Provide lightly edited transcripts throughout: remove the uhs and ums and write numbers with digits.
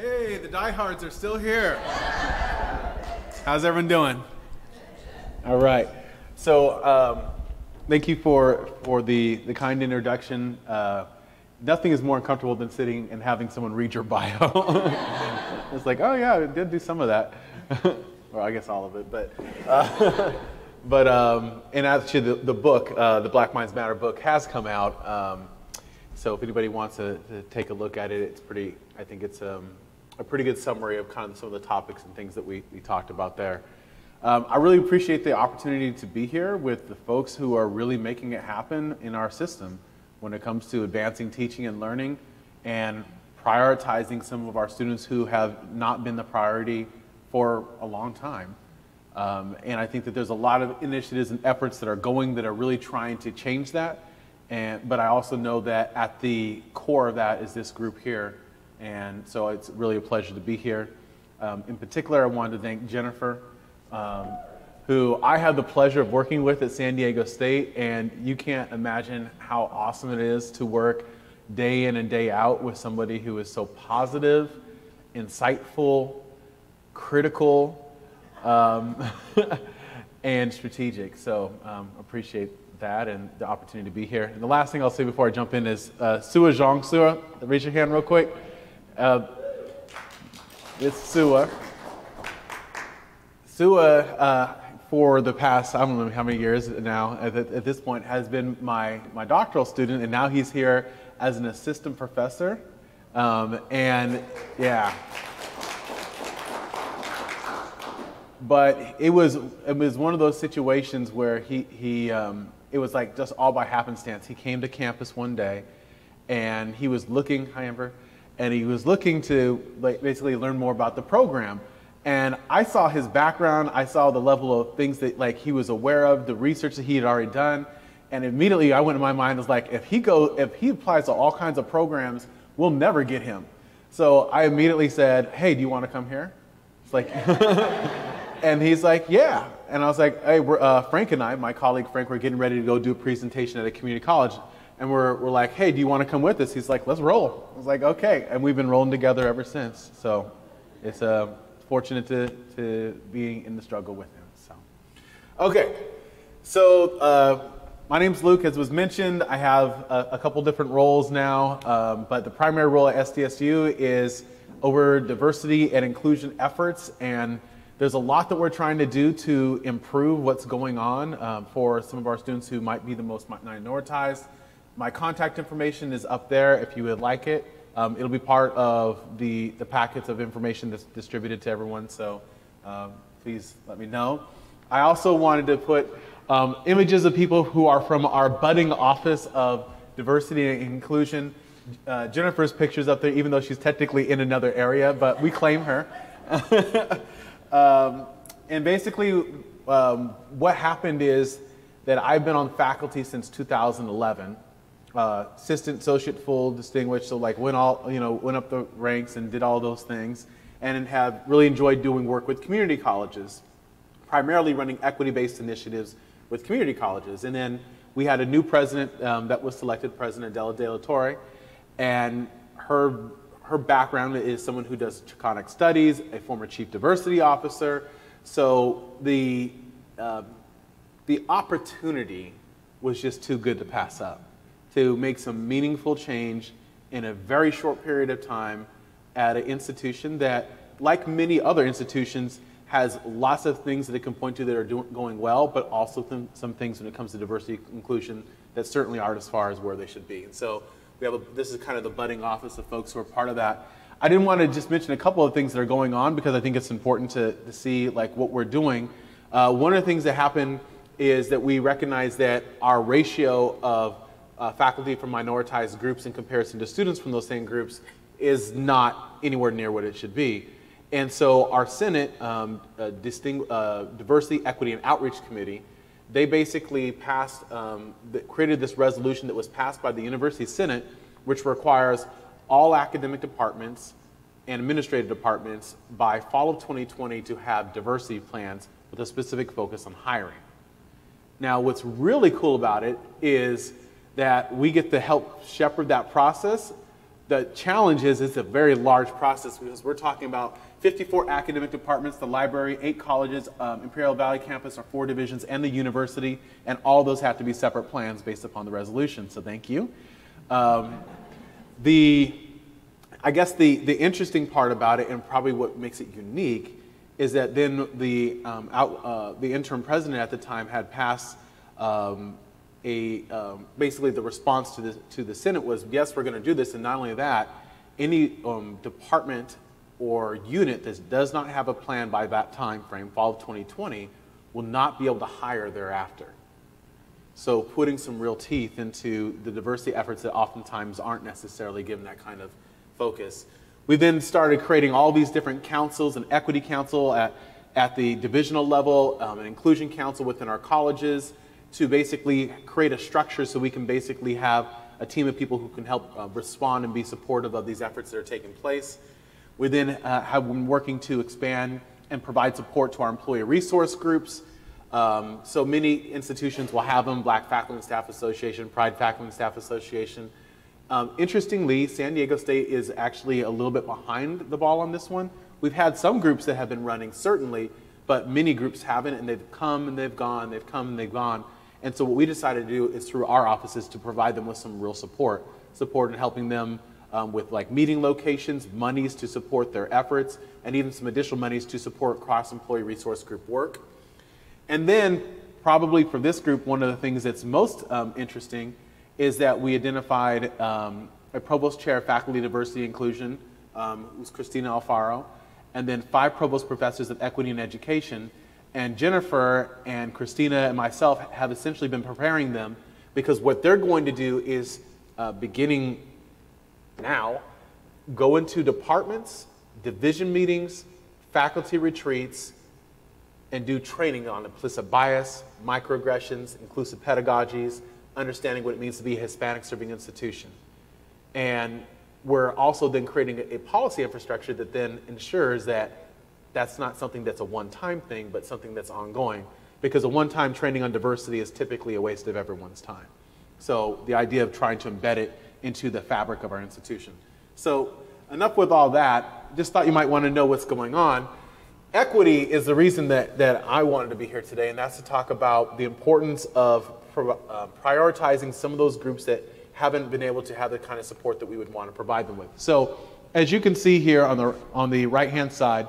Hey, the diehards are still here. How's everyone doing? All right. So thank you for the kind introduction. Nothing is more uncomfortable than sitting and having someone read your bio. It's like, oh yeah, I did do some of that. Or I guess all of it. And actually the book, the Black Minds Matter book has come out. So if anybody wants to take a look at it, it's pretty, I think it's a pretty good summary of kind of some of the topics and things that we talked about there. I really appreciate the opportunity to be here with the folks who are really making it happen in our system when it comes to advancing teaching and learning and prioritizing some of our students who have not been the priority for a long time. And I think that there's a lot of initiatives and efforts that are really trying to change that. But I also know that at the core of that is this group here. And so it's really a pleasure to be here. In particular, I wanted to thank Jennifer, who I had the pleasure of working with at San Diego State. And you can't imagine how awesome it is to work day in and day out with somebody who is so positive, insightful, critical, and strategic. So appreciate that and the opportunity to be here. And the last thing I'll say before I jump in is Sua Zhang. Sua, raise your hand real quick. It's Sua. Sua, for the past, I don't know how many years now, at this point, has been my doctoral student, and now he's here as an assistant professor. And yeah. But it was one of those situations where it was like just all by happenstance. He came to campus one day, and he was looking. Hi, Amber. And he was looking to basically learn more about the program. And I saw his background. I saw the level of things that he was aware of, the research that he had already done. And immediately I went in my mind, was like, if he applies to all kinds of programs, we'll never get him. So I immediately said, hey, do you want to come here? It's like, and he's like, yeah. And I was like, hey, Frank and I, my colleague Frank, we're getting ready to go do a presentation at a community college. And we're like, hey, do you want to come with us? He's like, let's roll. I was like, okay. And we've been rolling together ever since. So it's fortunate to be in the struggle with him. So, okay. So my name's Luke, as was mentioned. I have a couple different roles now, but the primary role at SDSU is over diversity and inclusion efforts. And there's a lot that we're trying to do to improve what's going on for some of our students who might be the most minoritized. My contact information is up there if you would like it. It'll be part of the packets of information that's distributed to everyone, so please let me know. I also wanted to put images of people who are from our budding Office of Diversity and Inclusion. Jennifer's picture's up there, even though she's technically in another area, but we claim her. And basically, what happened is that I've been on faculty since 2011. Assistant, associate, full, distinguished, so went up the ranks and did all those things, and have really enjoyed doing work with community colleges, primarily running equity-based initiatives with community colleges. And then we had a new president that was selected, President Adela De La Torre, and her background is someone who does Chicanic studies, a former chief diversity officer. So the opportunity was just too good to pass up, to make some meaningful change in a very short period of time at an institution that, like many other institutions, has lots of things that it can point to that are going well, but also some things when it comes to diversity and inclusion that certainly aren't as far as where they should be. And so this is kind of the budding office of folks who are part of that. I didn't want to just mention a couple of things that are going on because I think it's important to see what we're doing. One of the things that happened is that we recognize that our ratio of faculty from minoritized groups in comparison to students from those same groups is not anywhere near what it should be. And so our Senate, Diversity, Equity, and Outreach Committee, they basically created this resolution that was passed by the University Senate, which requires all academic departments and administrative departments by fall of 2020 to have diversity plans with a specific focus on hiring. Now, what's really cool about it is that we get to help shepherd that process, The challenge is it's a very large process because we're talking about 54 academic departments, the library, 8 colleges, Imperial Valley campus are 4 divisions, and the university, and all those have to be separate plans based upon the resolution, so thank you. I guess the interesting part about it, and probably what makes it unique, is that then the interim president at the time had passed basically the response to the Senate was, yes, we're going to do this, and not only that, any department or unit that does not have a plan by that time frame, fall of 2020, will not be able to hire thereafter. So putting some real teeth into the diversity efforts that oftentimes aren't necessarily given that kind of focus. We then started creating all these different councils, an equity council at the divisional level, an inclusion council within our colleges, to basically create a structure so we can basically have a team of people who can help respond and be supportive of these efforts that are taking place. We then have been working to expand and provide support to our employee resource groups. So many institutions will have them, Black Faculty and Staff Association, Pride Faculty and Staff Association. Interestingly, San Diego State is actually a little bit behind the ball on this one. We've had some groups that have been running, certainly, but many groups haven't, and they've come and they've gone, they've come and they've gone. And so what we decided to do is through our offices to provide them with some real support in helping them with like meeting locations, monies to support their efforts, and even some additional monies to support cross-employee resource group work. And then probably for this group, one of the things that's most interesting is that we identified a provost chair of faculty diversity inclusion, who's Christina Alfaro, and then 5 provost professors of equity and education. And Jennifer and Christina and myself have essentially been preparing them because what they're going to do is, beginning now, go into departments, division meetings, faculty retreats, and do training on implicit bias, microaggressions, inclusive pedagogies, understanding what it means to be a Hispanic serving institution. And we're also then creating a policy infrastructure that then ensures that that's not something that's a one-time thing, but something that's ongoing. Because a one-time training on diversity is typically a waste of everyone's time. So the idea of trying to embed it into the fabric of our institution. So enough with all that. Just thought you might want to know what's going on. Equity is the reason that I wanted to be here today, and that's to talk about the importance of prioritizing some of those groups that haven't been able to have the kind of support that we would want to provide them with. So as you can see here on the right-hand side,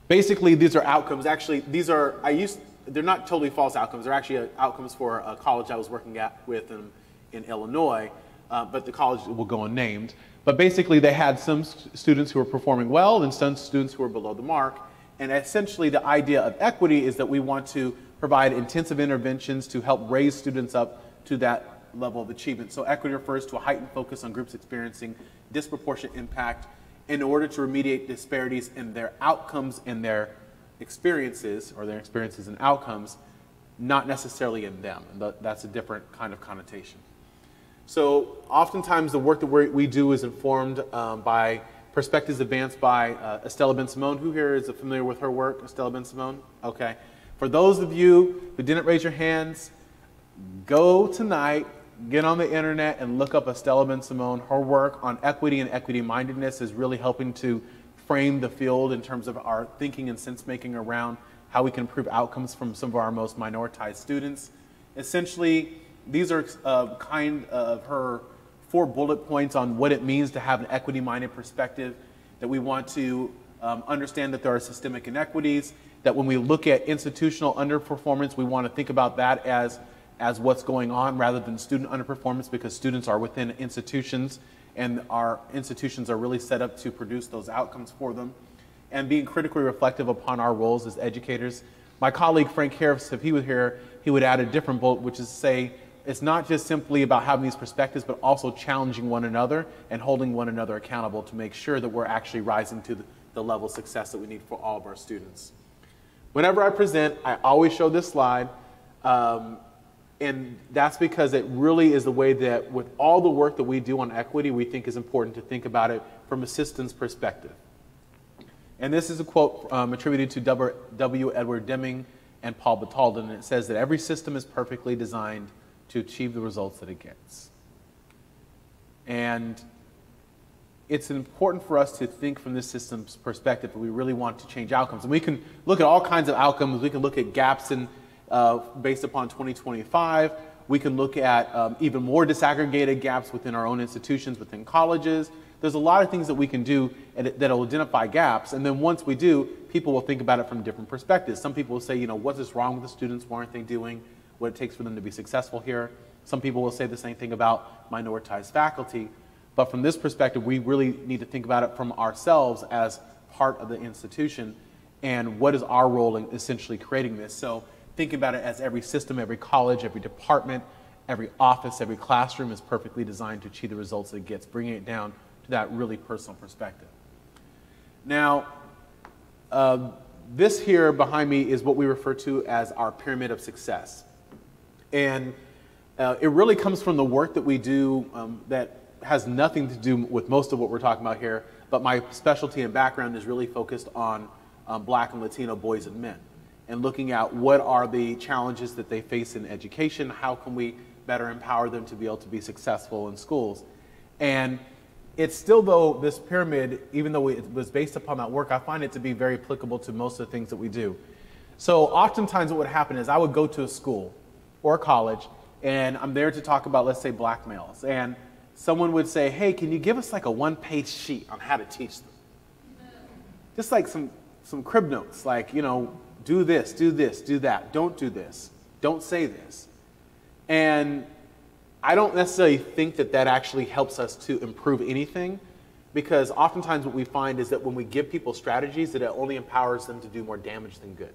basically, these are outcomes. Actually, they're not totally false outcomes. They're actually outcomes for a college I was working with in Illinois, but the college will go unnamed. But basically, they had some students who were performing well and some students who were below the mark. And essentially, the idea of equity is that we want to provide intensive interventions to help raise students up to that level of achievement. So equity refers to a heightened focus on groups experiencing disproportionate impact in order to remediate disparities in their outcomes and their experiences, or their experiences and outcomes, not necessarily in them. And that's a different kind of connotation. So oftentimes the work that we do is informed by perspectives advanced by Estella Ben-Simone. Who here is familiar with her work, Estella Ben-Simone? Okay. For those of you who didn't raise your hands, go tonight, get on the internet and look up Estella Ben-Simone. Her work on equity and equity-mindedness is really helping to frame the field in terms of our thinking and sense-making around how we can improve outcomes from some of our most minoritized students. Essentially, these are kind of her 4 bullet points on what it means to have an equity-minded perspective, that we want to understand that there are systemic inequities, that when we look at institutional underperformance, we want to think about that as what's going on rather than student underperformance, because students are within institutions and our institutions are really set up to produce those outcomes for them, and being critically reflective upon our roles as educators. My colleague Frank Harris, if he was here, he would add a different bullet, which is to say it's not just simply about having these perspectives, but also challenging one another and holding one another accountable to make sure that we're actually rising to the level of success that we need for all of our students. Whenever I present, I always show this slide. And that's because it really is the way that with all the work that we do on equity, we think is important to think about it from a systems perspective. And this is a quote attributed to W. Edward Deming and Paul Batalden, and it says that every system is perfectly designed to achieve the results that it gets. And it's important for us to think from this system's perspective if we really want to change outcomes. And we can look at all kinds of outcomes. We can look at gaps in, based upon 2025. We can look at even more disaggregated gaps within our own institutions, within colleges. There's a lot of things that we can do that will identify gaps. And then once we do, people will think about it from different perspectives. Some people will say, you know, what is wrong with the students? Why aren't they doing what it takes for them to be successful here? Some people will say the same thing about minoritized faculty. But from this perspective, we really need to think about it from ourselves as part of the institution and what is our role in essentially creating this. So think about it as every system, every college, every department, every office, every classroom is perfectly designed to achieve the results that it gets, bringing it down to that really personal perspective. Now, this here behind me is what we refer to as our pyramid of success. And it really comes from the work that we do that has nothing to do with most of what we're talking about here, but my specialty and background is really focused on Black and Latino boys and men, and looking at what are the challenges that they face in education, how can we better empower them to be able to be successful in schools. And it's still, though, this pyramid, even though it was based upon that work, I find it to be very applicable to most of the things that we do. So oftentimes what would happen is I would go to a school or a college, and I'm there to talk about, let's say, Black males. And someone would say, hey, can you give us like a one-page sheet on how to teach them? Just like some crib notes, like, you know, do this, do that, don't do this, don't say this. And I don't necessarily think that that actually helps us to improve anything, because oftentimes what we find is that when we give people strategies, that it only empowers them to do more damage than good.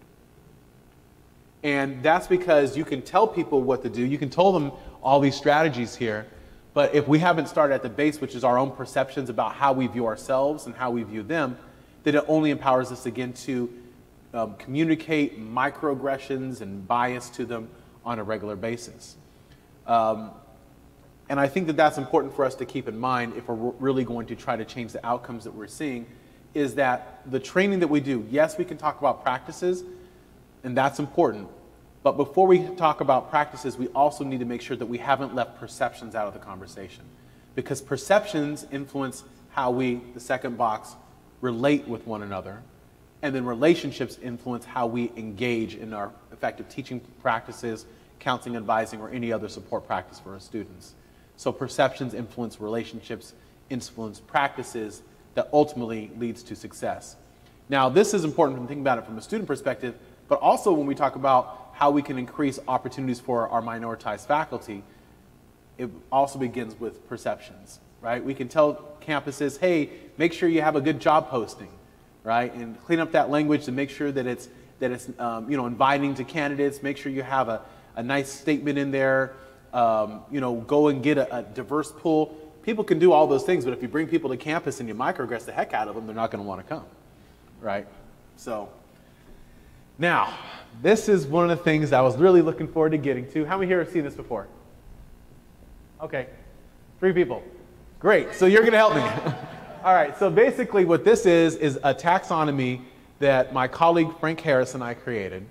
And that's because you can tell people what to do, you can tell them all these strategies here, but if we haven't started at the base, which is our own perceptions about how we view ourselves and how we view them, then it only empowers us again to communicate microaggressions and bias to them on a regular basis. And I think that that's important for us to keep in mind if we're really going to try to change the outcomes that we're seeing, is that the training that we do, yes, we can talk about practices, and that's important. But before we talk about practices, we also need to make sure that we haven't left perceptions out of the conversation. Because perceptions influence how we, the second box, relate with one another. And then relationships influence how we engage in our effective teaching practices, counseling, advising, or any other support practice for our students. So perceptions influence relationships, influence practices that ultimately leads to success. Now, this is important when thinking about it from a student perspective, but also when we talk about how we can increase opportunities for our minoritized faculty, it also begins with perceptions, right? We can tell campuses, hey, make sure you have a good job posting, right? And clean up that language to make sure that it's you know, inviting to candidates. Make sure you have a nice statement in there. You know, go and get a diverse pool. People can do all those things, but if you bring people to campus and you microaggress the heck out of them, they're not going to want to come, right? So now, this is one of the things I was really looking forward to getting to. How many here have seen this before? Okay, 3 people. Great, so you're going to help me. All right, so basically what this is a taxonomy that my colleague Frank Harris and I created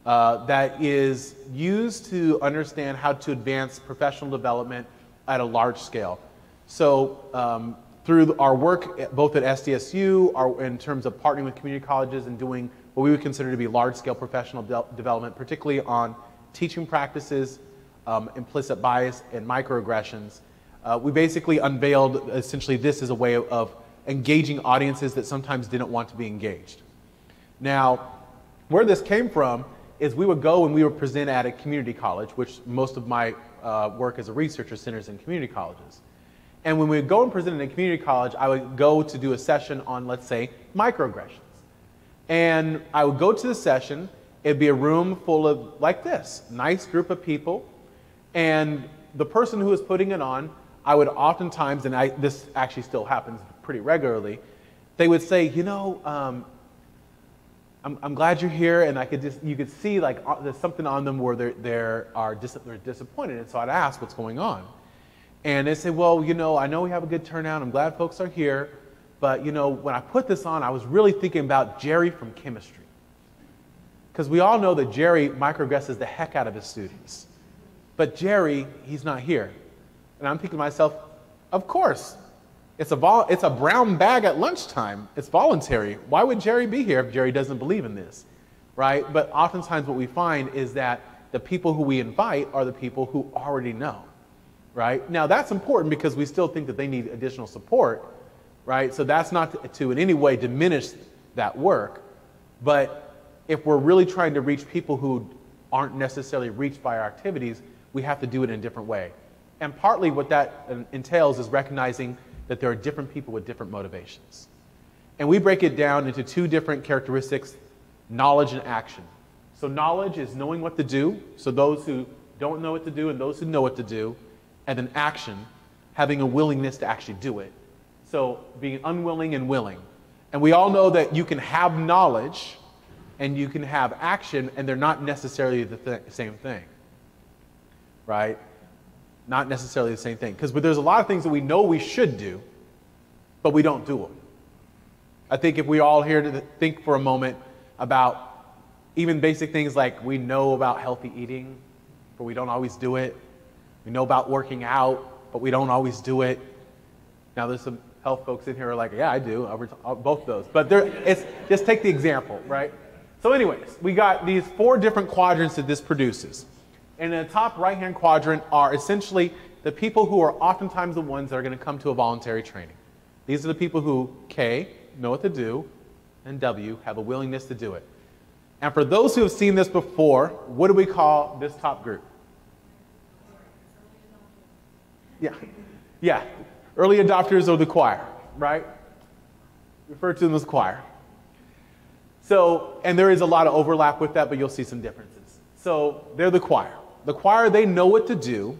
that is used to understand how to advance professional development at a large scale. So through our work both at SDSU, in terms of partnering with community colleges and doing what we would consider to be large-scale professional development, particularly on teaching practices, implicit bias, and microaggressions, we basically unveiled essentially this as a way of engaging audiences that sometimes didn't want to be engaged. Now, where this came from is we would go and we would present at a community college, which most of my work as a researcher centers in community colleges. And when we would go and present in a community college, I would go to do a session on, let's say, microaggressions. And I would go to the session, it'd be a room full of, like this, nice group of people, and the person who was putting it on, I would oftentimes, and this actually still happens pretty regularly, they would say, you know, I'm glad you're here, and you could see like there's something on them where they're disappointed, and so I'd ask what's going on. And they say, well, you know, I know we have a good turnout, I'm glad folks are here, but you know, when I put this on, I was really thinking about Jerry from chemistry. Because we all know that Jerry microaggresses the heck out of his students. But Jerry, he's not here. And I'm thinking to myself, of course, It's a brown bag at lunchtime. It's voluntary. Why would Jerry be here if Jerry doesn't believe in this, right? But oftentimes what we find is that the people who we invite are the people who already know, right? Now that's important because we still think that they need additional support, right? So that's not to in any way diminish that work. But if we're really trying to reach people who aren't necessarily reached by our activities, we have to do it in a different way. And partly what that entails is recognizing that there are different people with different motivations. And we break it down into two different characteristics, knowledge and action. So knowledge is knowing what to do, so those who don't know what to do and those who know what to do, and then action, having a willingness to actually do it. So being unwilling and willing. And we all know that you can have knowledge and you can have action, and they're not necessarily the same thing, right? Not necessarily the same thing. Because there's a lot of things that we know we should do, but we don't do them. I think if we all here to think for a moment about even basic things like we know about healthy eating, but we don't always do it. We know about working out, but we don't always do it. Now there's some health folks in here who are like, yeah, I do, both those. But just take the example, right? So anyways, we got these 4 different quadrants that this produces. And in the top right-hand quadrant are essentially the people who are oftentimes the ones that are going to come to a voluntary training. These are the people who, K, know what to do, and W, have a willingness to do it. And for those who have seen this before, what do we call this top group? Yeah. Early adopters of the choir, right? Refer to them as choir. So, and there is a lot of overlap with that, but you'll see some differences. So they're the choir. The choir, they know what to do,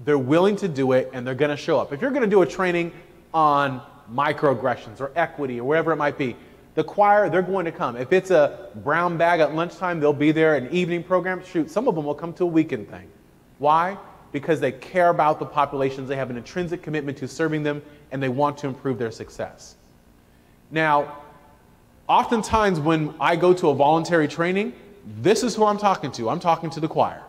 they're willing to do it, and they're going to show up. If you're going to do a training on microaggressions or equity or whatever it might be, the choir, they're going to come. If it's a brown bag at lunchtime, they'll be there. An evening program, shoot, some of them will come to a weekend thing. Why? Because they care about the populations, they have an intrinsic commitment to serving them, and they want to improve their success. Now, oftentimes when I go to a voluntary training, this is who I'm talking to. I'm talking to the choir.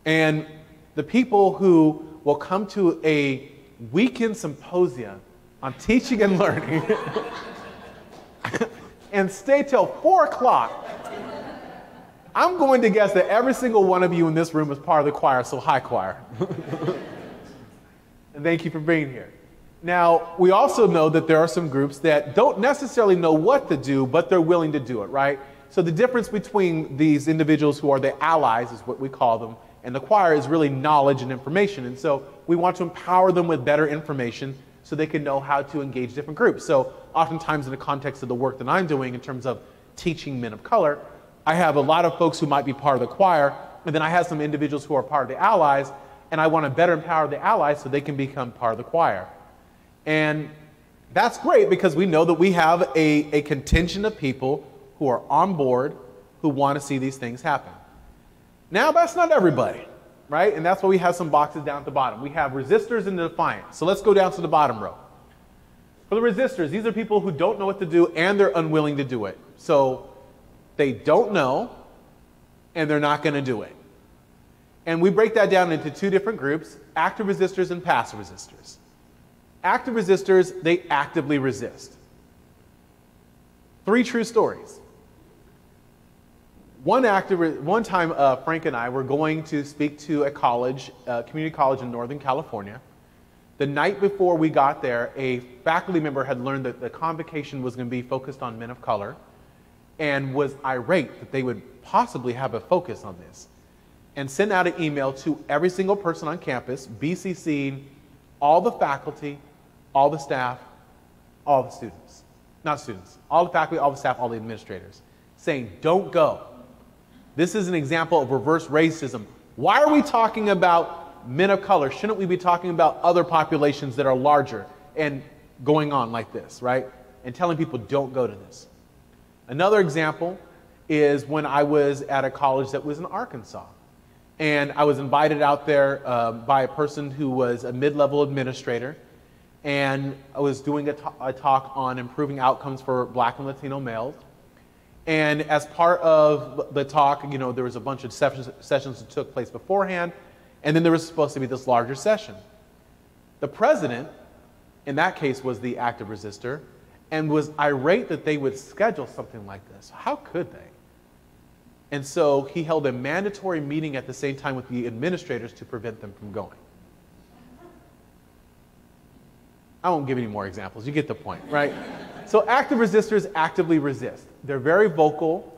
And the people who will come to a weekend symposium on teaching and learning and stay till 4 o'clock, I'm going to guess that every single one of you in this room is part of the choir, so hi, choir. And thank you for being here. Now, we also know that there are some groups that don't necessarily know what to do, but they're willing to do it, right? So the difference between these individuals who are the allies, is what we call them, and the choir is really knowledge and information. And so we want to empower them with better information so they can know how to engage different groups. So oftentimes in the context of the work that I'm doing in terms of teaching men of color, I have a lot of folks who might be part of the choir, and then I have some individuals who are part of the allies, and I want to better empower the allies so they can become part of the choir. And that's great because we know that we have a contingent of people who are on board who want to see these things happen. Now, that's not everybody, right? And that's why we have some boxes down at the bottom. We have resistors and defiants. So let's go down to the bottom row. For the resistors, these are people who don't know what to do and they're unwilling to do it. So they don't know and they're not going to do it. And we break that down into 2 different groups, active resistors and passive resistors. Active resistors, they actively resist. 3 true stories. One time, Frank and I were going to speak to a college, community college in Northern California. The night before we got there, a faculty member had learned that the convocation was going to be focused on men of color and was irate that they would possibly have a focus on this, and sent out an email to every single person on campus, BCCing all the faculty, all the staff, all the students. Not students, all the faculty, all the staff, all the administrators, saying, don't go. This is an example of reverse racism. Why are we talking about men of color? Shouldn't we be talking about other populations that are larger and going on like this, right? And telling people don't go to this. Another example is when I was at a college that was in Arkansas. And I was invited out there by a person who was a mid-level administrator. And I was doing a talk on improving outcomes for Black and Latino males. And as part of the talk, you know, there was a bunch of sessions that took place beforehand, and then there was supposed to be this larger session. The president in that case was the active resistor, and was irate that they would schedule something like this. How could they? And so he held a mandatory meeting at the same time with the administrators to prevent them from going. I won't give any more examples. You get the point, right? So active resistors actively resist. They're very vocal.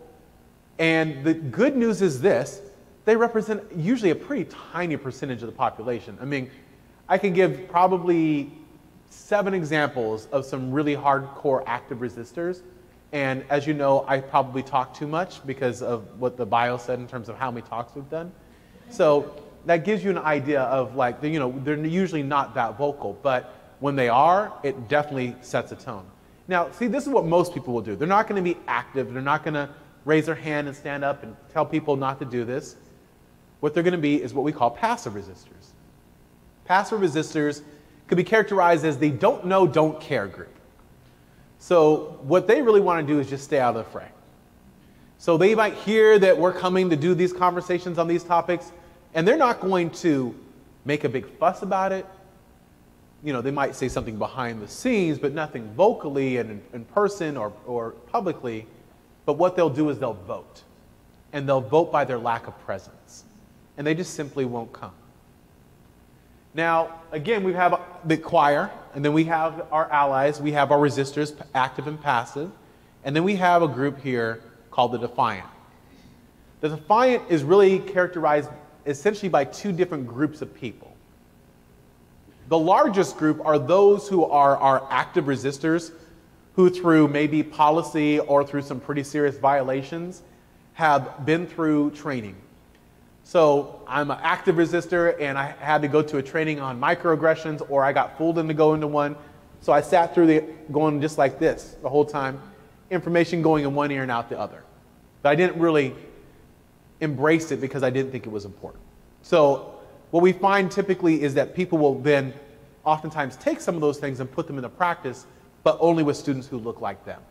And the good news is this: they represent usually a pretty tiny percentage of the population. I mean, I can give probably 7 examples of some really hardcore active resistors. And as you know, I probably talk too much because of what the bio said in terms of how many talks we've done. So that gives you an idea of, like, you know, they're usually not that vocal, but when they are, it definitely sets a tone. Now, see, this is what most people will do. They're not going to be active. They're not going to raise their hand and stand up and tell people not to do this. What they're going to be is what we call passive resistors. Passive resistors could be characterized as the don't know, don't care group. So what they really want to do is just stay out of the fray. So they might hear that we're coming to do these conversations on these topics, and they're not going to make a big fuss about it. You know, they might say something behind the scenes, but nothing vocally and in person or publicly. But what they'll do is they'll vote. And they'll vote by their lack of presence. And they just simply won't come. Now, again, we have the choir, and then we have our allies. We have our resistors, active and passive. And then we have a group here called the defiant. The defiant is really characterized essentially by 2 different groups of people. The largest group are those who are our active resistors, who through maybe policy or through some pretty serious violations have been through training. So I'm an active resistor and I had to go to a training on microaggressions, or I got fooled into going to one. So I sat through going just like this the whole time, information going in one ear and out the other. But I didn't really embrace it because I didn't think it was important. So what we find typically is that people will then oftentimes take some of those things and put them into practice, but only with students who look like them.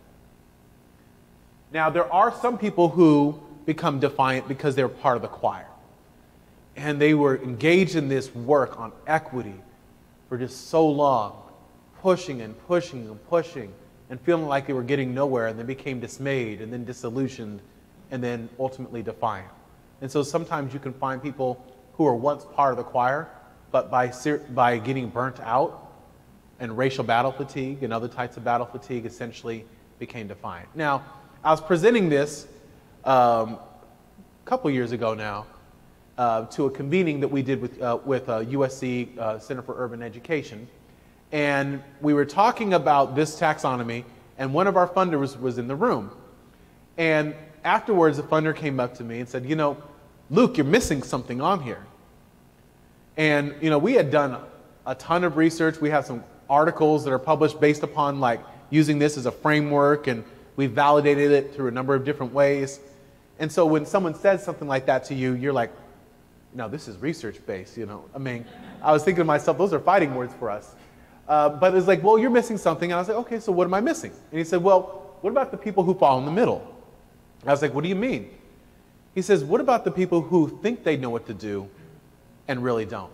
Now, there are some people who become defiant because they're part of the choir. And they were engaged in this work on equity for just so long, pushing and pushing and pushing, and feeling like they were getting nowhere, and then became dismayed, and then disillusioned, and then ultimately defiant. And so sometimes you can find people who were once part of the choir, but by getting burnt out and racial battle fatigue and other types of battle fatigue, essentially became defiant. Now, I was presenting this a couple years ago now to a convening that we did with USC Center for Urban Education. And we were talking about this taxonomy, and one of our funders was in the room. And afterwards, the funder came up to me and said, you know, Luke, you're missing something on here. And, you know, we had done a ton of research. We have some articles that are published based upon, like, using this as a framework, and we validated it through a number of different ways. And so when someone says something like that to you, you're like, no, this is research-based, you know. I mean, I was thinking to myself, those are fighting words for us. But it's like, well, you're missing something. And I was like, okay, so what am I missing? And he said, well, what about the people who fall in the middle? I was like, what do you mean? He says, what about the people who think they know what to do and really don't?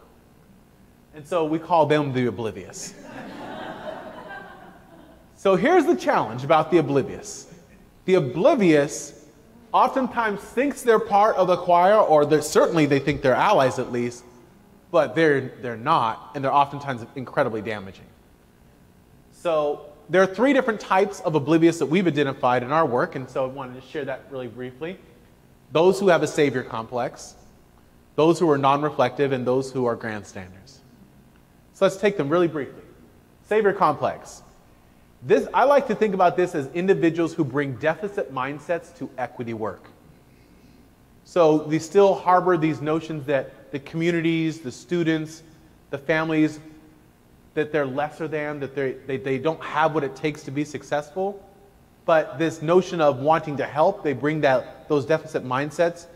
And so we call them the oblivious. So here's the challenge about the oblivious. The oblivious oftentimes thinks they're part of the choir, or certainly they think they're allies at least, but they're not, and they're oftentimes incredibly damaging. So there are 3 different types of oblivious that we've identified in our work, and so I wanted to share that really briefly. Those who have a savior complex, those who are non-reflective, and those who are grandstanders. So let's take them really briefly. Savior complex. I like to think about this as individuals who bring deficit mindsets to equity work. So they still harbor these notions that the communities, the students, the families, that they're lesser than, that they don't have what it takes to be successful. But this notion of wanting to help, they bring those deficit mindsets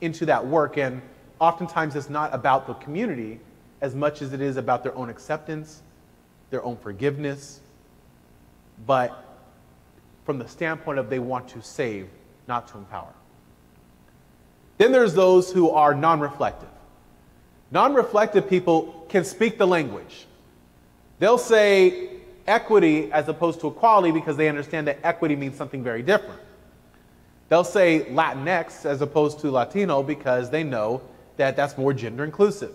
into that work. And oftentimes it's not about the community as much as it is about their own acceptance, their own forgiveness, but from the standpoint of they want to save, not to empower. Then there's those who are non-reflective. Non-reflective people can speak the language. They'll say, equity as opposed to equality because they understand that equity means something very different. They'll say Latinx as opposed to Latino because they know that that's more gender inclusive.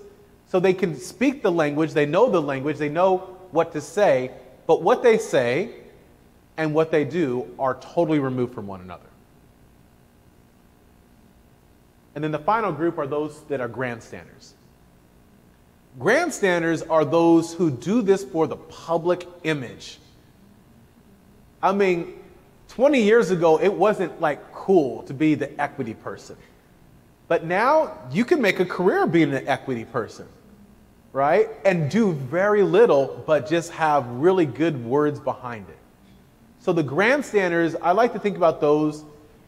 So they can speak the language, they know what to say, but what they say and what they do are totally removed from one another. And then the final group are those that are grandstanders. Grandstanders are those who do this for the public image. I mean, 20 years ago, it wasn't like cool to be the equity person. But now you can make a career being an equity person, right? And do very little, but just have really good words behind it. So the grandstanders, I like to think about those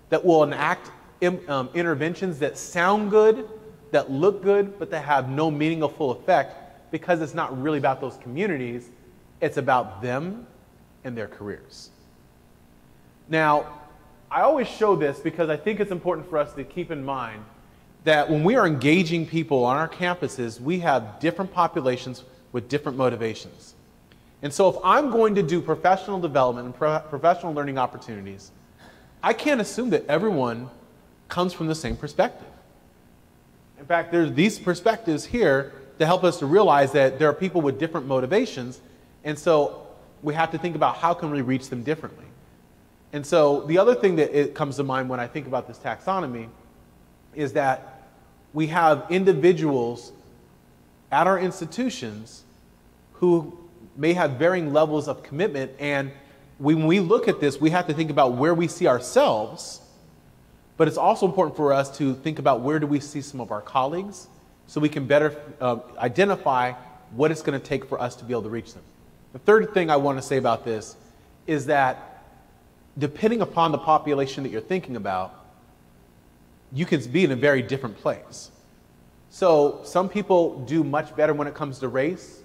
that will enact interventions that sound good, that look good, but that have no meaningful effect because it's not really about those communities, it's about them and their careers. Now, I always show this because I think it's important for us to keep in mind that when we are engaging people on our campuses, we have different populations with different motivations. And so if I'm going to do professional development and professional learning opportunities, I can't assume that everyone comes from the same perspective. In fact, there's these perspectives here to help us to realize that there are people with different motivations, and so we have to think about how can we reach them differently. And so the other thing that it comes to mind when I think about this taxonomy is that we have individuals at our institutions who may have varying levels of commitment, and when we look at this, we have to think about where we see ourselves, but it's also important for us to think about where do we see some of our colleagues so we can better identify what it's going to take for us to be able to reach them. The third thing I want to say about this is that depending upon the population that you're thinking about, you can be in a very different place. So some people do much better when it comes to race.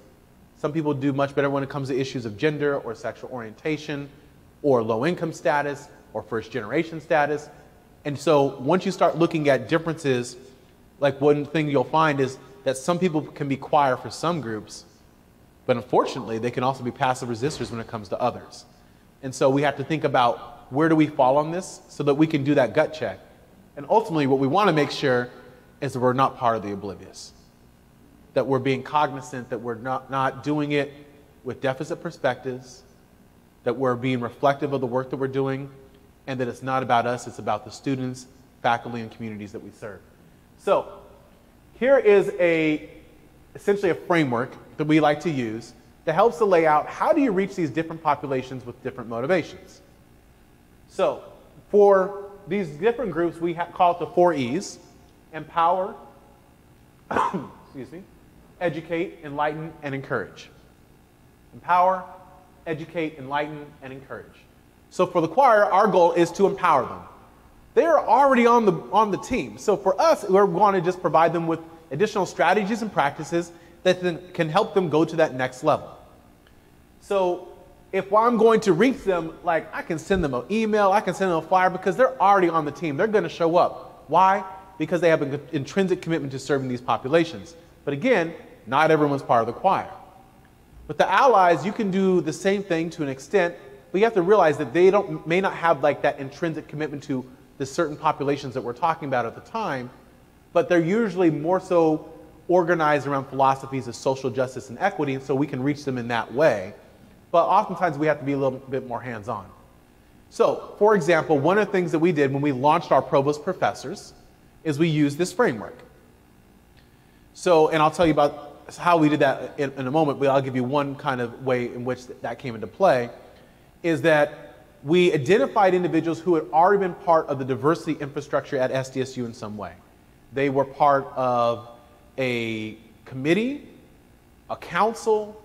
Some people do much better when it comes to issues of gender or sexual orientation or low income status or first generation status. And so once you start looking at differences, like one thing you'll find is that some people can be choir for some groups, but unfortunately they can also be passive resistors when it comes to others. And so we have to think about where do we fall on this so that we can do that gut check. And ultimately what we want to make sure is that we're not part of the oblivious, that we're being cognizant that we're not doing it with deficit perspectives, that we're being reflective of the work that we're doing, and that it's not about us, it's about the students, faculty, and communities that we serve. So here is essentially a framework that we like to use that helps to lay out how do you reach these different populations with different motivations. So for these different groups, we call it the 4 E's: empower, excuse me, educate, enlighten, and encourage. Empower, educate, enlighten, and encourage. So for the choir, our goal is to empower them. They are already on the team. So for us, we're going to just provide them with additional strategies and practices that can help them go to that next level. So if I'm going to reach them, like I can send them an email, I can send them a flyer because they're already on the team. They're going to show up. Why? Because they have an intrinsic commitment to serving these populations. But again, not everyone's part of the choir. With the allies, you can do the same thing to an extent, but you have to realize that they may not have like that intrinsic commitment to the certain populations that we're talking about at the time, but they're usually more so organized around philosophies of social justice and equity, and so we can reach them in that way. But oftentimes we have to be a little bit more hands-on. So, for example, one of the things that we did when we launched our provost professors is we used this framework. So, and I'll tell you about how we did that in a moment, but I'll give you one kind of way in which that came into play, is that we identified individuals who had already been part of the diversity infrastructure at SDSU in some way. They were part of a committee, a council,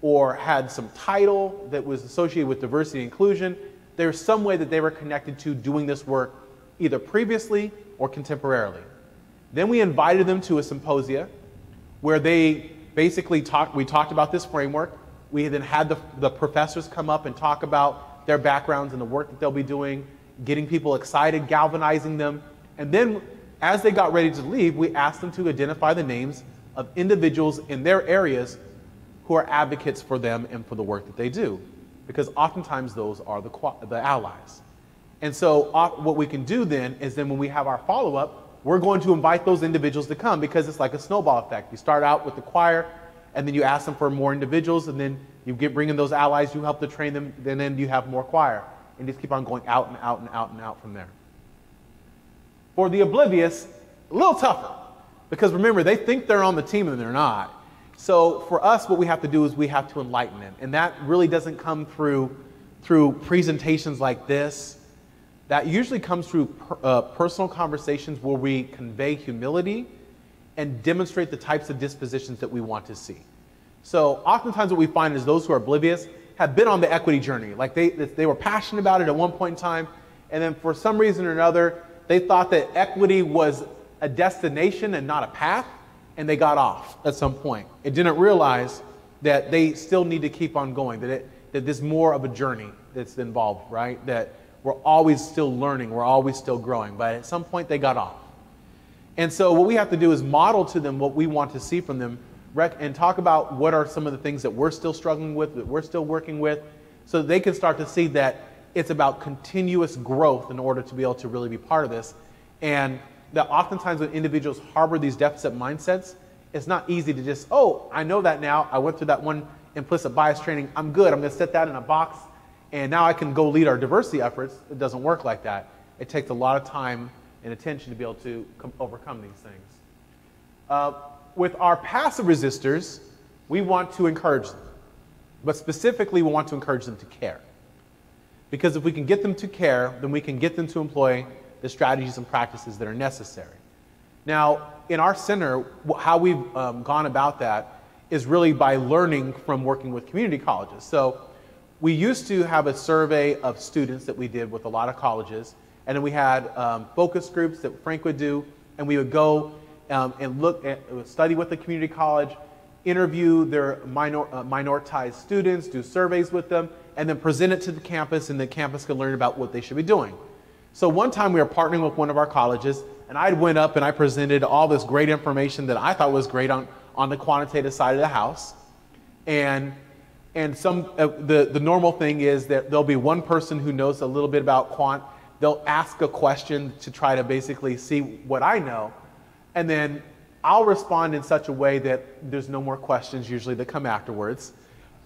or had some title that was associated with diversity and inclusion. There's some way that they were connected to doing this work either previously or contemporarily. Then we invited them to a symposia where they basically we talked about this framework. We then had the professors come up and talk about their backgrounds and the work that they'll be doing, getting people excited, galvanizing them. And then as they got ready to leave, we asked them to identify the names of individuals in their areas who are advocates for them and for the work that they do, because oftentimes those are the allies. And so what we can do then is then when we have our follow-up, we're going to invite those individuals to come, because it's like a snowball effect. You start out with the choir, and then you ask them for more individuals, and then you bring in those allies, you help to train them, and then you have more choir, and just keep on going out and out and out and out from there. For the oblivious, a little tougher, because remember, they think they're on the team and they're not. So for us, what we have to do is we have to enlighten them, and that really doesn't come through presentations like this. That usually comes through personal conversations where we convey humility and demonstrate the types of dispositions that we want to see. So oftentimes what we find is those who are oblivious have been on the equity journey. Like they were passionate about it at one point in time, and then for some reason or another, they thought that equity was a destination and not a path, and they got off at some point and didn't realize that they still need to keep on going, that there's more of a journey that's involved, right? That we're always still learning, we're always still growing, but at some point they got off. And so what we have to do is model to them what we want to see from them, and talk about what are some of the things that we're still struggling with, that we're still working with, so that they can start to see that it's about continuous growth in order to be able to really be part of this. And that oftentimes when individuals harbor these deficit mindsets, it's not easy to just, oh, I know that now, I went through that one implicit bias training, I'm good, I'm gonna set that in a box, and now I can go lead our diversity efforts. It doesn't work like that. It takes a lot of time and attention to be able to overcome these things. With our passive resistors, we want to encourage them. But specifically, we want to encourage them to care. Because if we can get them to care, then we can get them to employ the strategies and practices that are necessary. Now, in our center, how we've gone about that is really by learning from working with community colleges. So we used to have a survey of students that we did with a lot of colleges, and then we had focus groups that Frank would do, and we would go and look at, study with the community college, interview their minoritized students, do surveys with them, and then present it to the campus, and the campus could learn about what they should be doing. So one time we were partnering with one of our colleges, and I went up and I presented all this great information that I thought was great on the quantitative side of the house. And some the normal thing is that there'll be one person who knows a little bit about quant. They'll ask a question to try to basically see what I know, and then I'll respond in such a way that there's no more questions usually that come afterwards.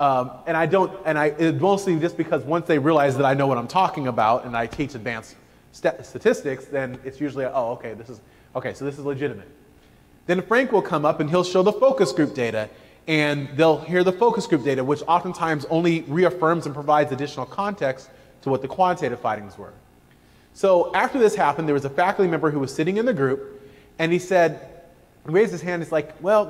It's mostly just because once they realize that I know what I'm talking about and I teach advanced statistics, then it's usually, oh, okay, so this is legitimate. Then Frank will come up and he'll show the focus group data, and they'll hear the focus group data, which oftentimes only reaffirms and provides additional context to what the quantitative findings were. So after this happened, there was a faculty member who was sitting in the group, and he raised his hand, he's like, well,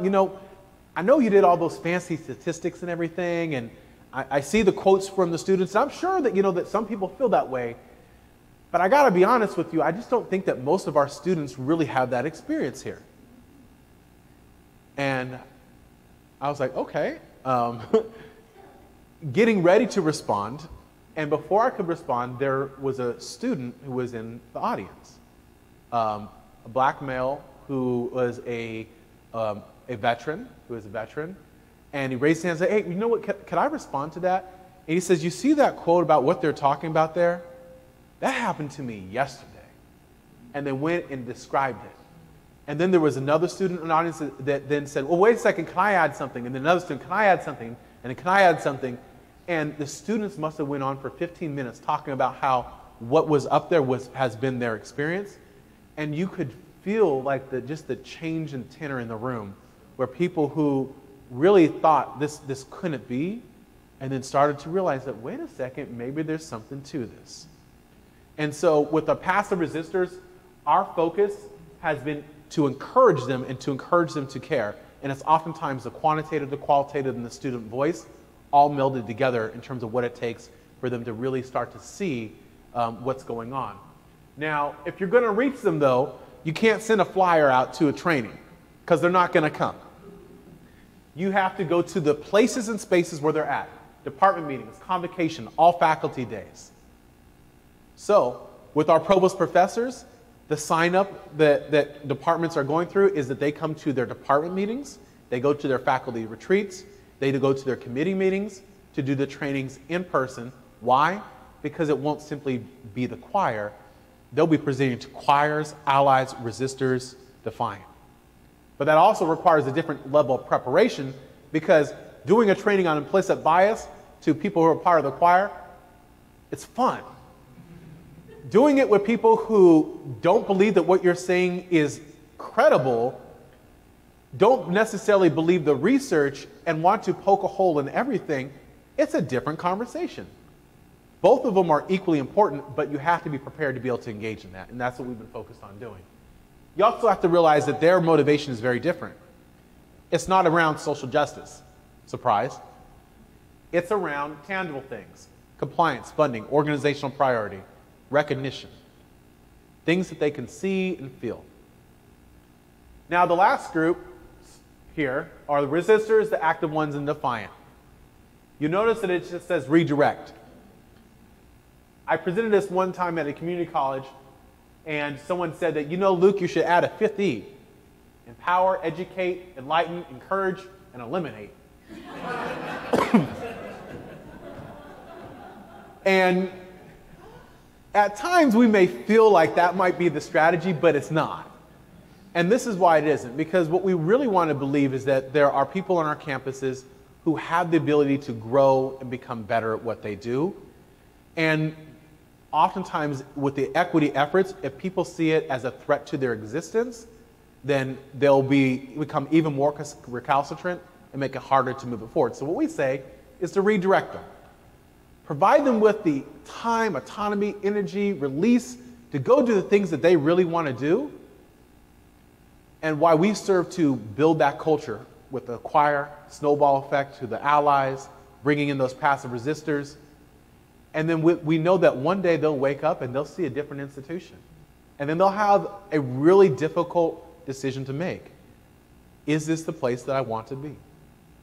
I know you did all those fancy statistics and everything, and I see the quotes from the students, and I'm sure that, that some people feel that way, but I gotta be honest with you, I just don't think that most of our students really have that experience here. And I was like, okay, getting ready to respond, and before I could respond, there was a student who was in the audience, a black male who was a veteran, and he raised his hand and said, hey, you know what, can I respond to that? And he says, you see that quote about what they're talking about there? That happened to me yesterday. And then went and described it. And then there was another student in the audience that then said, well, wait a second, can I add something? And then another student, can I add something? And then can I add something? And the students must have went on for 15 minutes talking about how what was up there has been their experience. And you could feel like just the change in tenor in the room, where people who really thought this couldn't be, and then started to realize that, wait a second, maybe there's something to this. And so with the passive resistors, our focus has been to encourage them and to encourage them to care. And it's oftentimes the quantitative, the qualitative, and the student voice all melded together in terms of what it takes for them to really start to see what's going on. Now, if you're going to reach them, though, you can't send a flyer out to a training because they're not going to come. You have to go to the places and spaces where they're at. Department meetings, convocation, all faculty days. So, with our provost professors, the sign-up that departments are going through is that they come to their department meetings, they go to their faculty retreats, They go to their committee meetings to do the trainings in person. Why? Because it won't simply be the choir. They'll be presenting to choirs, allies, resistors, defiant. But that also requires a different level of preparation, because doing a training on implicit bias to people who are part of the choir, it's fun. Doing it with people who don't believe that what you're saying is credible, don't necessarily believe the research, and want to poke a hole in everything, it's a different conversation. Both of them are equally important, but you have to be prepared to be able to engage in that, and that's what we've been focused on doing. You also have to realize that their motivation is very different. It's not around social justice, surprise. It's around tangible things: compliance, funding, organizational priority, recognition, things that they can see and feel. Now, the last group here are the resistors, the active ones, and defiant. You notice that it just says redirect. I presented this one time at a community college, and someone said that, you know, Luke, you should add a fifth E: empower, educate, enlighten, encourage, and eliminate. And at times we may feel like that might be the strategy, but it's not. And this is why it isn't, because what we really want to believe is that there are people on our campuses who have the ability to grow and become better at what they do. And oftentimes with the equity efforts, if people see it as a threat to their existence, then they'll become even more recalcitrant and make it harder to move it forward. So what we say is to redirect them. Provide them with the time, autonomy, energy, release to go do the things that they really want to do. And why we serve to build that culture with the choir, snowball effect to the allies, bringing in those passive resistors. And then we know that one day they'll wake up and they'll see a different institution. And then they'll have a really difficult decision to make. Is this the place that I want to be?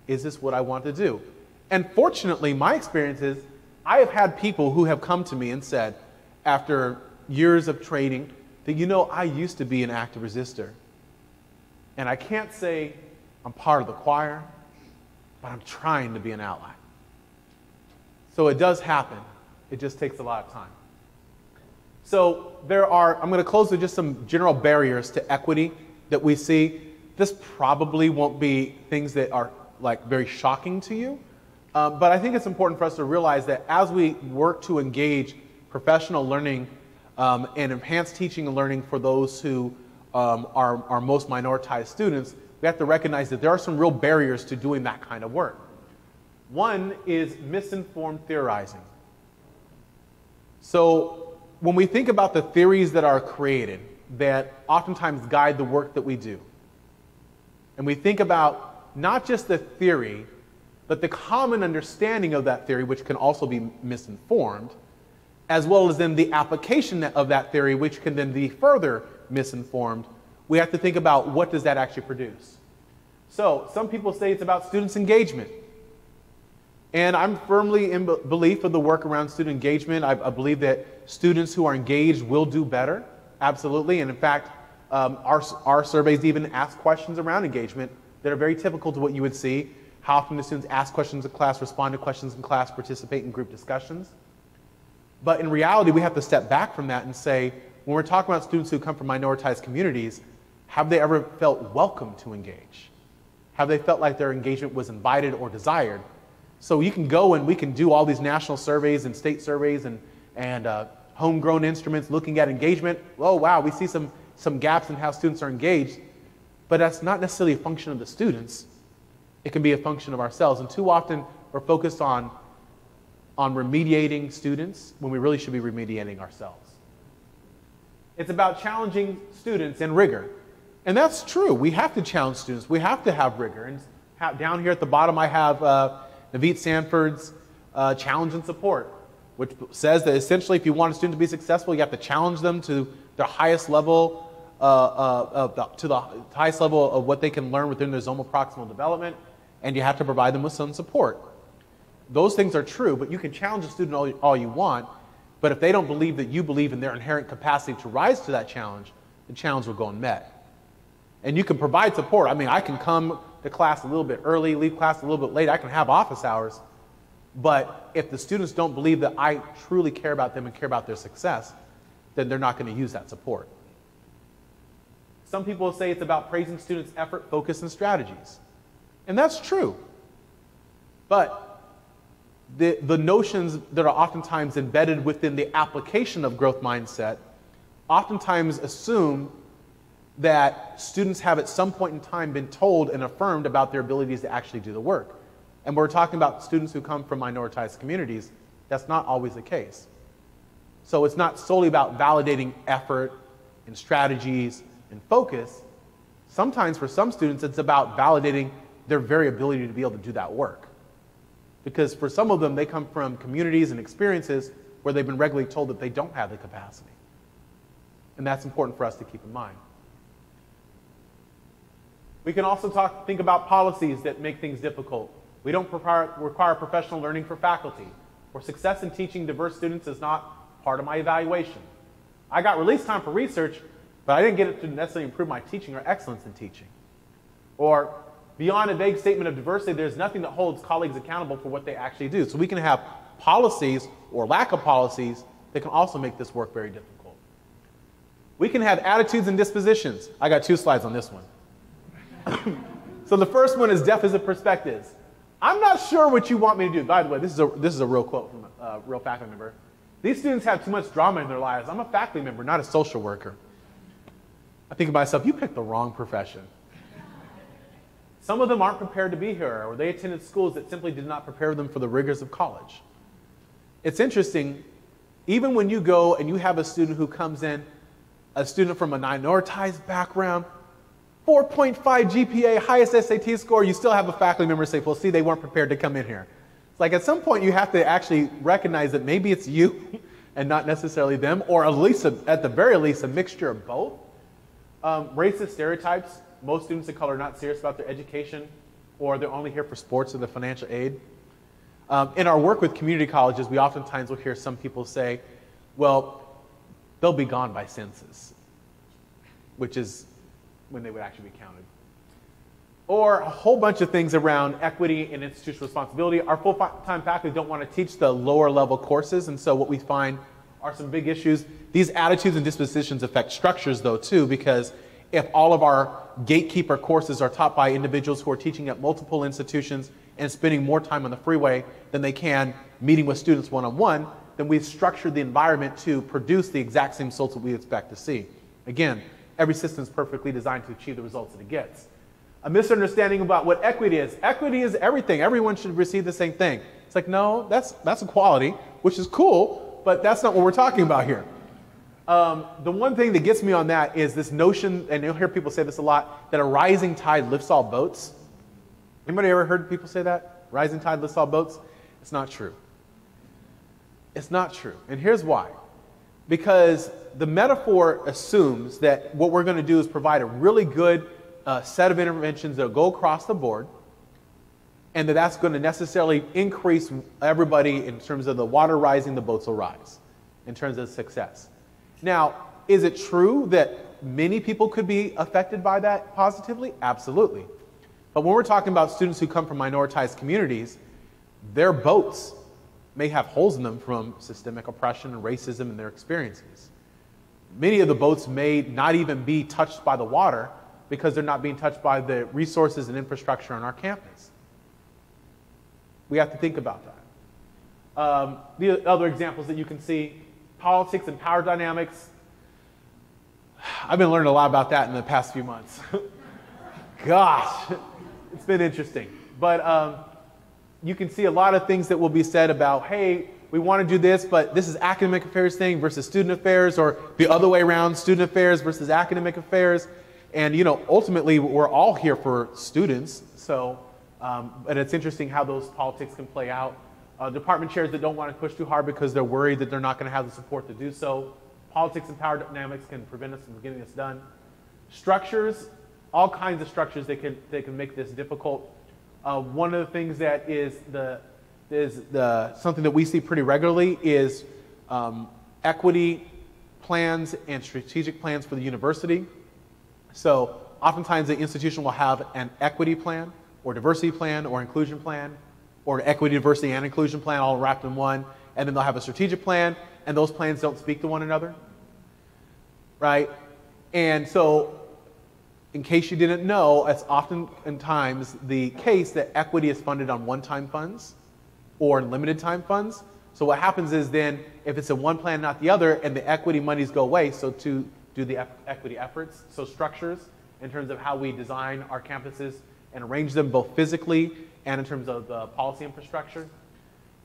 Is this what I want to do? And fortunately, my experience is I have had people who have come to me and said, after years of training, that, you know, I used to be an active resistor. And I can't say I'm part of the choir, but I'm trying to be an ally. So it does happen. It just takes a lot of time. So I'm going to close with just some general barriers to equity that we see. This probably won't be things that are like very shocking to you, but I think it's important for us to realize that as we work to engage professional learning and enhance teaching and learning for those who are most minoritized students, we have to recognize that there are some real barriers to doing that kind of work. One is misinformed theorizing. So when we think about the theories that are created that oftentimes guide the work that we do, and we think about not just the theory, but the common understanding of that theory, which can also be misinformed, as well as then the application of that theory, which can then be further misinformed, we have to think about what does that actually produce. So some people say it's about students' engagement. And I'm firmly in belief of the work around student engagement. I believe that students who are engaged will do better, absolutely. And in fact, our surveys even ask questions around engagement that are very typical to what you would see. How often do students ask questions in class, respond to questions in class, participate in group discussions? But in reality, we have to step back from that and say, when we're talking about students who come from minoritized communities, have they ever felt welcome to engage? Have they felt like their engagement was invited or desired? So you can go and we can do all these national surveys and state surveys and homegrown instruments looking at engagement. Oh, wow, we see some gaps in how students are engaged. But that's not necessarily a function of the students. It can be a function of ourselves. And too often we're focused on remediating students when we really should be remediating ourselves. It's about challenging students in rigor. And that's true. We have to challenge students. We have to have rigor. And down here at the bottom I have Naveed Sanford's challenge and support, which says that essentially if you want a student to be successful, you have to challenge them to their highest level, to the highest level of what they can learn within their zonal proximal development, and you have to provide them with some support. Those things are true, but you can challenge a student all you want, but if they don't believe that you believe in their inherent capacity to rise to that challenge, the challenge will go unmet. And you can provide support. I mean, I can come to class a little bit early, leave class a little bit late. I can have office hours. But if the students don't believe that I truly care about them and care about their success, then they're not going to use that support. Some people say it's about praising students' effort, focus, and strategies. And that's true. But the notions that are oftentimes embedded within the application of growth mindset oftentimes assume that students have at some point in time been told and affirmed about their abilities to actually do the work. And we're talking about students who come from minoritized communities. That's not always the case. So it's not solely about validating effort and strategies and focus. Sometimes for some students, it's about validating their very ability to be able to do that work. Because for some of them, they come from communities and experiences where they've been regularly told that they don't have the capacity. And that's important for us to keep in mind. We can also think about policies that make things difficult. We don't require professional learning for faculty, or success in teaching diverse students is not part of my evaluation. I got release time for research, but I didn't get it to necessarily improve my teaching or excellence in teaching. Or beyond a vague statement of diversity, there's nothing that holds colleagues accountable for what they actually do. So we can have policies or lack of policies that can also make this work very difficult. We can have attitudes and dispositions. I got 2 slides on this one. So the first one is deficit perspectives. I'm not sure what you want me to do. By the way, this is a real quote from a real faculty member. These students have too much drama in their lives. I'm a faculty member, not a social worker. I think to myself, you picked the wrong profession. Some of them aren't prepared to be here, or they attended schools that simply did not prepare them for the rigors of college. It's interesting, even when you go and you have a student who comes in, a student from a minoritized background, 4.5 GPA, highest SAT score, you still have a faculty member say, well, see, they weren't prepared to come in here. It's like at some point you have to actually recognize that maybe it's you and not necessarily them, or at least, at the very least, a mixture of both. Racist stereotypes. Most students of color are not serious about their education, or they're only here for sports or the financial aid. In our work with community colleges, we oftentimes will hear some people say, well, they'll be gone by census, which is when they would actually be counted. Or a whole bunch of things around equity and institutional responsibility. Our full-time faculty don't want to teach the lower level courses, and so what we find are some big issues. These attitudes and dispositions affect structures though too, because if all of our gatekeeper courses are taught by individuals who are teaching at multiple institutions and spending more time on the freeway than they can meeting with students one-on-one, then we've structured the environment to produce the exact same results that we expect to see. Again, every system is perfectly designed to achieve the results that it gets. A misunderstanding about what equity is. Equity is everything. Everyone should receive the same thing. It's like, no, that's equality, which is cool, but that's not what we're talking about here. The one thing that gets me on that is this notion, and you'll hear people say this a lot, that a rising tide lifts all boats. Anybody ever heard people say that? Rising tide lifts all boats? It's not true. It's not true. And here's why. Because the metaphor assumes that what we're going to do is provide a really good set of interventions that go across the board, and that's going to necessarily increase everybody in terms of the water rising, the boats will rise, in terms of success. Now, is it true that many people could be affected by that positively? Absolutely. But when we're talking about students who come from minoritized communities, their boats may have holes in them from systemic oppression and racism in their experiences. Many of the boats may not even be touched by the water because they're not being touched by the resources and infrastructure on our campus. We have to think about that. The other examples that you can see, politics and power dynamics. I've been learning a lot about that in the past few months. Gosh, it's been interesting. But you can see a lot of things that will be said about, hey, we want to do this, but this is academic affairs thing versus student affairs, or the other way around, student affairs versus academic affairs. And ultimately, we're all here for students. So, and it's interesting how those politics can play out. Department chairs that don't want to push too hard because they're worried that they're not going to have the support to do so. Politics and power dynamics can prevent us from getting this done. Structures, all kinds of structures that can make this difficult. One of the things that is something that we see pretty regularly is equity plans and strategic plans for the university. So oftentimes the institution will have an equity plan or diversity plan or inclusion plan or an equity, diversity, and inclusion plan all wrapped in one. And then they'll have a strategic plan, and those plans don't speak to one another, right? And so, in case you didn't know, it's oftentimes the case that equity is funded on one-time funds or limited time funds. So what happens is then, if it's in one plan, not the other, and the equity monies go away, so to do the equity efforts, so structures in terms of how we design our campuses and arrange them both physically and in terms of the policy infrastructure.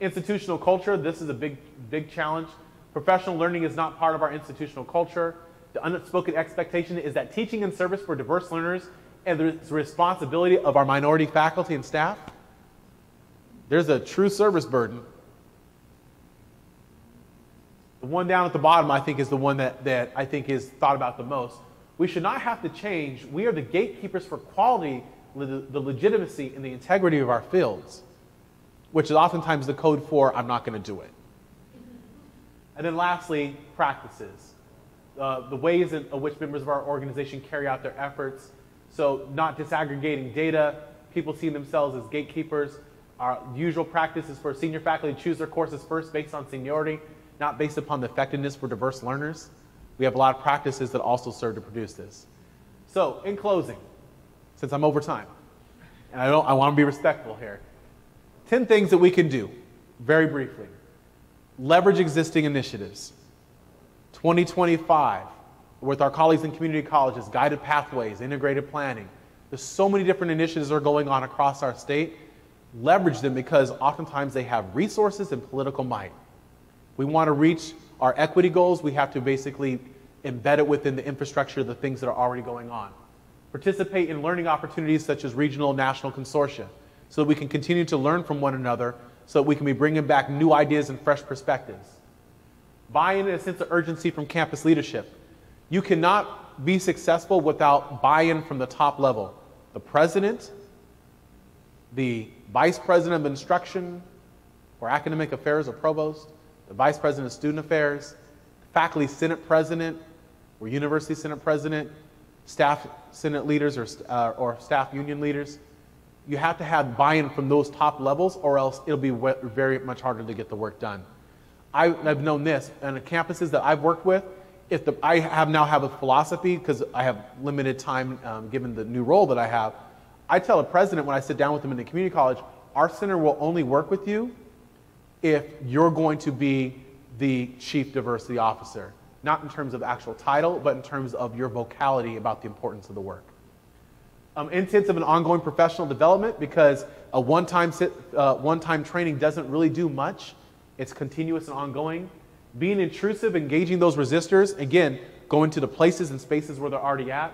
Institutional culture, this is a big challenge. Professional learning is not part of our institutional culture. The unspoken expectation is that teaching and service for diverse learners and the responsibility of our minority faculty and staff. There's a true service burden. The one down at the bottom, I think, is the one that I think is thought about the most. We should not have to change. We are the gatekeepers for quality, the legitimacy, and the integrity of our fields, which is oftentimes the code for I'm not going to do it. And then lastly, practices. The ways in which members of our organization carry out their efforts. So not disaggregating data, people seeing themselves as gatekeepers. Our usual practice is for senior faculty to choose their courses first based on seniority, not based upon the effectiveness for diverse learners. We have a lot of practices that also serve to produce this. So in closing, since I'm over time, and I want to be respectful here, 10 things that we can do, very briefly. Leverage existing initiatives. 2025, with our colleagues in community colleges, guided pathways, integrated planning. There's so many different initiatives that are going on across our state. Leverage them because oftentimes they have resources and political might. We want to reach our equity goals, we have to basically embed it within the infrastructure of the things that are already going on. Participate in learning opportunities such as regional and national consortia so that we can continue to learn from one another so that we can be bringing back new ideas and fresh perspectives. Buy-in and a sense of urgency from campus leadership. You cannot be successful without buy-in from the top level. The president, the vice president of instruction or academic affairs or provost, the vice president of student affairs, faculty senate president or university senate president, staff senate leaders or staff union leaders. You have to have buy-in from those top levels or else it'll be very much harder to get the work done. I've known this, and the campuses that I've worked with, I now have a philosophy because I have limited time given the new role that I have. I tell a president when I sit down with them in the community college, our center will only work with you if you're going to be the chief diversity officer, not in terms of actual title, but in terms of your vocality about the importance of the work. Intensive and ongoing professional development because a one-time training doesn't really do much. It's continuous and ongoing. Being intrusive, engaging those resistors, again, going to the places and spaces where they're already at.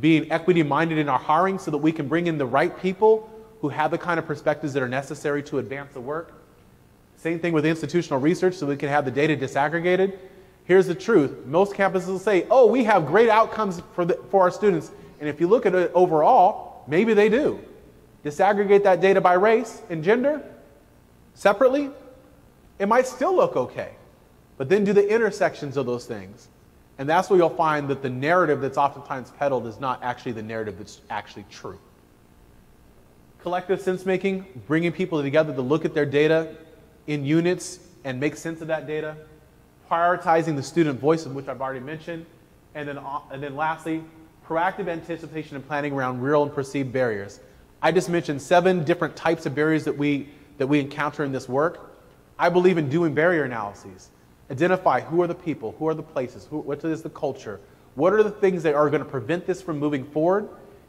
Being equity-minded in our hiring so that we can bring in the right people who have the kind of perspectives that are necessary to advance the work. Same thing with institutional research so we can have the data disaggregated. Here's the truth. Most campuses will say, oh, we have great outcomes for our students. And if you look at it overall, maybe they do. Disaggregate that data by race and gender separately. It might still look okay, but then do the intersections of those things. And that's where you'll find that the narrative that's oftentimes peddled is not actually the narrative that's actually true. Collective sense-making, bringing people together to look at their data in units and make sense of that data. Prioritizing the student voice, which I've already mentioned. And then lastly, proactive anticipation and planning around real and perceived barriers. I just mentioned 7 different types of barriers that we encounter in this work. I believe in doing barrier analyses. Identify who are the people, who are the places, what is the culture, what are the things that are going to prevent this from moving forward,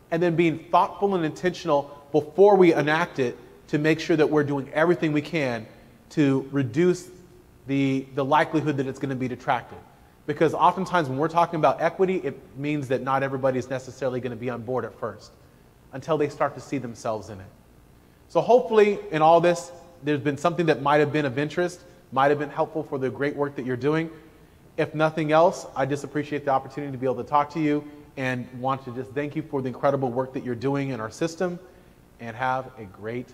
and then being thoughtful and intentional before we enact it to make sure that we're doing everything we can to reduce the likelihood that it's going to be detracted. Because oftentimes when we're talking about equity, it means that not everybody is necessarily going to be on board at first until they start to see themselves in it. So hopefully in all this, there's been something that might have been of interest, might have been helpful for the great work that you're doing. If nothing else, I just appreciate the opportunity to be able to talk to you and want to just thank you for the incredible work that you're doing in our system and have a great